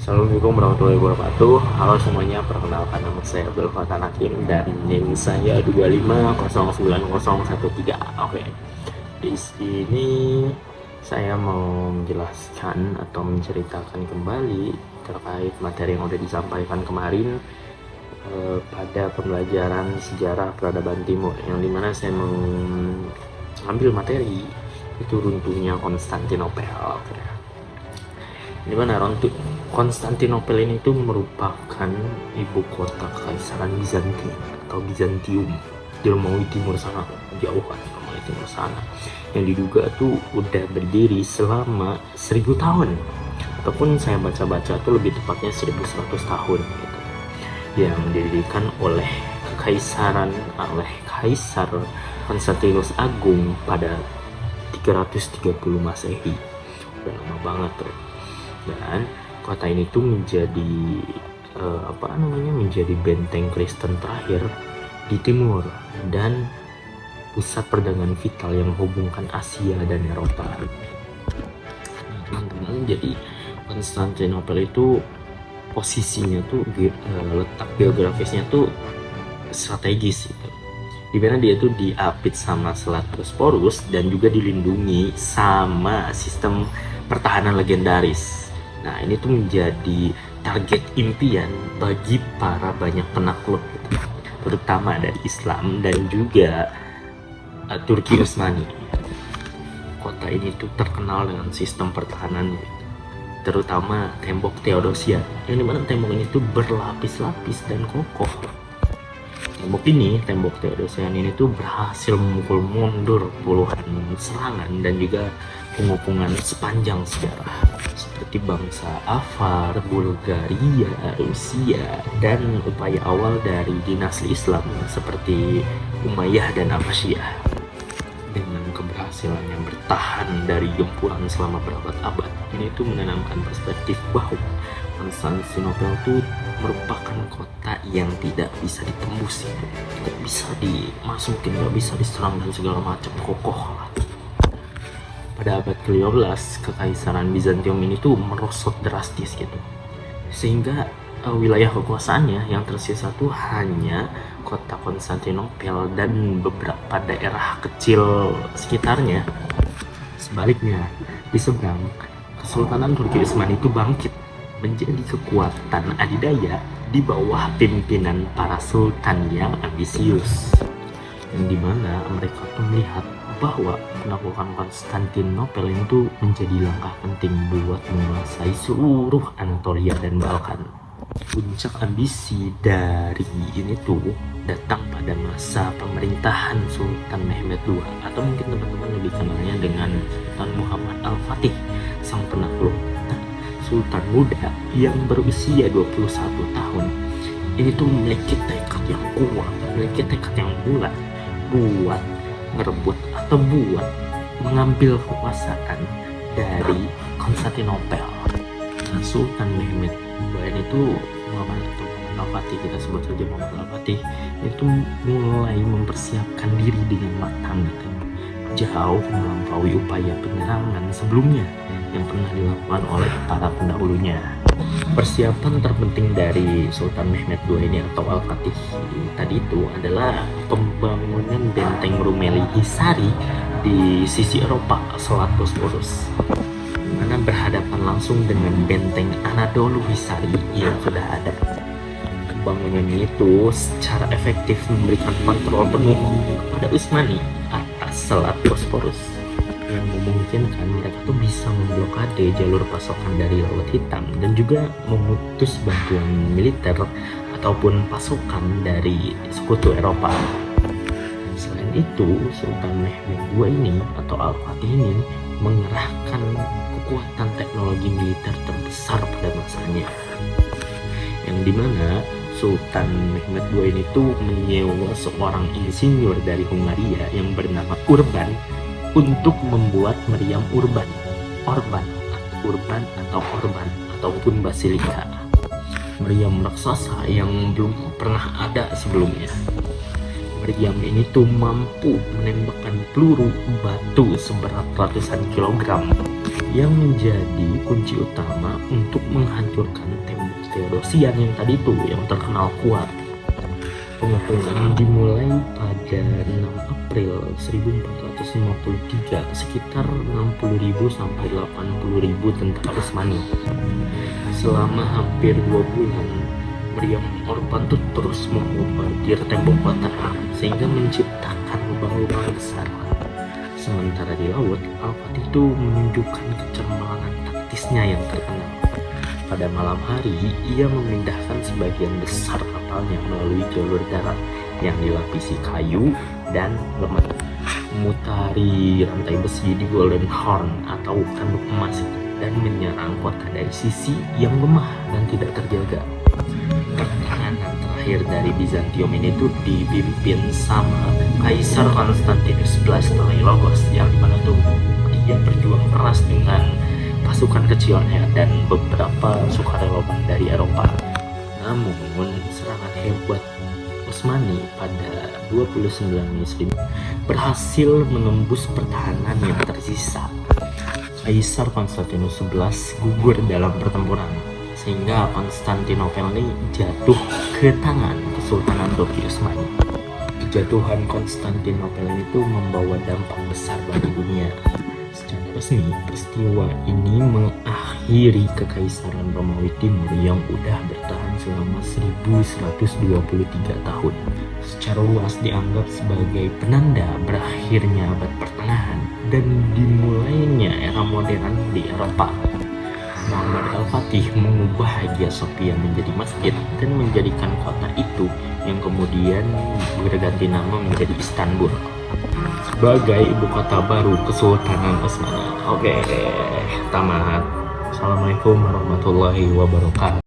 Assalamualaikum warahmatullahi wabarakatuh. Halo semuanya, perkenalkan nama saya Abdul Fatah Hakim dan NIM saya 25090113. Oke. Di sini saya mau menjelaskan atau menceritakan kembali terkait materi yang sudah disampaikan kemarin pada pembelajaran sejarah peradaban timur, yang dimana saya mengambil materi itu runtuhnya Konstantinopel. Oke. Di mana Konstantinopel ini tuh merupakan ibu kota Kekaisaran Bizantium atau Bizantium di Romawi Timur sana, jauh kan Romawi Timur sana, yang diduga tuh udah berdiri selama 1000 tahun, ataupun saya baca-baca tuh lebih tepatnya 1100 tahun gitu, yang didirikan oleh Kaisar Konstantinus Agung pada 330 Masehi. Udah lama banget tuh. Dan kota ini tuh menjadi menjadi benteng Kristen terakhir di timur dan pusat perdagangan vital yang menghubungkan Asia dan Eropa. Nah, teman-teman, jadi Konstantinopel itu posisinya tuh letak geografisnya tuh strategis gitu, dimana dia tuh diapit sama Selat Bosporus dan juga dilindungi sama sistem pertahanan legendaris. Nah, ini tuh menjadi target impian bagi para banyak penakluk gitu, terutama dari Islam dan juga Turki Utsmani. Kota ini tuh terkenal dengan sistem pertahanan, terutama tembok Theodosia, yang dimana tembok ini tuh berlapis-lapis dan kokoh. Tembok Theodosian ini tuh berhasil memukul mundur puluhan serangan dan juga pengepungan sepanjang sejarah, seperti bangsa Avar, Bulgaria, Rusia, dan upaya awal dari dinasti Islam seperti Umayyah dan Abbasiyah. Dengan keberhasilannya bertahan dari gempuran selama berabad-abad, ini tuh menanamkan perspektif bahwa Konstantinopel itu merupakan kota yang tidak bisa ditembus, tidak bisa dimasukin, tidak bisa diserang dan segala macam, kokoh. Pada abad ke-15, Kekaisaran Bizantium ini tuh merosot drastis gitu, sehingga wilayah kekuasaannya yang tersisa tuh hanya kota Konstantinopel dan beberapa daerah kecil sekitarnya. Sebaliknya, di seberang, Kesultanan Turki Utsmani itu bangkit menjadi kekuatan adidaya di bawah pimpinan para sultan yang ambisius, yang dimana mereka tuh melihat bahwa penaklukan Konstantinopel itu menjadi langkah penting buat menguasai seluruh Anatolia dan Balkan. Puncak ambisi dari ini tuh datang pada masa pemerintahan Sultan Mehmed II, atau mungkin teman-teman lebih kenalnya dengan Sultan Muhammad Al-Fatih, sang penakluk. Sultan muda yang berusia 21 tahun ini tuh memiliki tekad yang kuat, memiliki tekad yang bulat buat merebut atau buat mengambil kekuasaan dari Konstantinopel. Nah, Sultan Mehmed II itu Muhammad Al-Fatih, kita sebut saja Muhammad Al-Fatih, itu mulai mempersiapkan diri dengan matang gitu, jauh melampaui upaya penyerangan sebelumnya yang pernah dilakukan oleh para pendahulunya. Persiapan terpenting dari Sultan Mehmed II ini atau Al-Fatih tadi itu adalah pembangunan benteng Rumeli Hisari di sisi Eropa Selat Bosporus, di mana berhadapan langsung dengan benteng Anadolu Hisari yang sudah ada. Pembangunan itu secara efektif memberikan kontrol penuh kepada Utsmani atas Selat Bosporus, yang memungkinkan mereka tuh bisa memblokade jalur pasokan dari Laut Hitam dan juga memutus bantuan militer ataupun pasokan dari sekutu Eropa. Dan selain itu, Sultan Mehmed II ini atau Al-Fatih ini mengerahkan kekuatan teknologi militer terbesar pada masanya, yang dimana Sultan Mehmed II ini tuh menyewa seorang insinyur dari Hungaria yang bernama Urban untuk membuat meriam Orban ataupun Basilika, meriam raksasa yang belum pernah ada sebelumnya. Meriam ini tuh mampu menembakkan peluru batu seberat ratusan kilogram yang menjadi kunci utama untuk menghancurkan tembok Theodosian yang tadi itu yang terkenal kuat. Pengepungan dimulai pada 6 April 1453, sekitar 60.000 sampai 80.000 tentara Utsmani. Selama hampir 2 bulan, meriam Orban terus membombardir tembok kota sehingga menciptakan lubang-lubang besar. Sementara di laut, Al-Fatih itu menunjukkan kecermalan taktisnya yang terkenal. Pada malam hari, ia memindahkan sebagian besar kapalnya melalui jalur darat yang dilapisi kayu dan lemak, memutari rantai besi di Golden Horn atau tanduk emas dan menyerang kota dari sisi yang lemah dan tidak terjaga. Pertahanan terakhir dari Bizantium ini tuh dipimpin sama Kaisar Konstantinus Logos, yang dimana tuh dia berjuang keras dengan pasukan kecilnya dan beberapa sukarelawan dari Eropa. Namun serangan hebat Utsmani pada 29 Mei berhasil menembus pertahanan yang tersisa. Kaisar Konstantinus XI gugur dalam pertempuran, sehingga Konstantinopel ini jatuh ke tangan Kesultanan Turki Utsmani. Kejatuhan Konstantinopel itu membawa dampak besar bagi dunia. Secara resmi, peristiwa ini mengakhiri Kekaisaran Romawi Timur yang udah bertahan selama 1123 tahun. Secara luas dianggap sebagai penanda berakhirnya abad pertengahan dan dimulainya era modern di Eropa. Muhammad Al-Fatih mengubah Hagia Sophia menjadi masjid dan menjadikan kota itu yang kemudian berganti nama menjadi Istanbul sebagai ibu kota baru Kesultanan Utsmani. Oke, tamat. Assalamualaikum warahmatullahi wabarakatuh.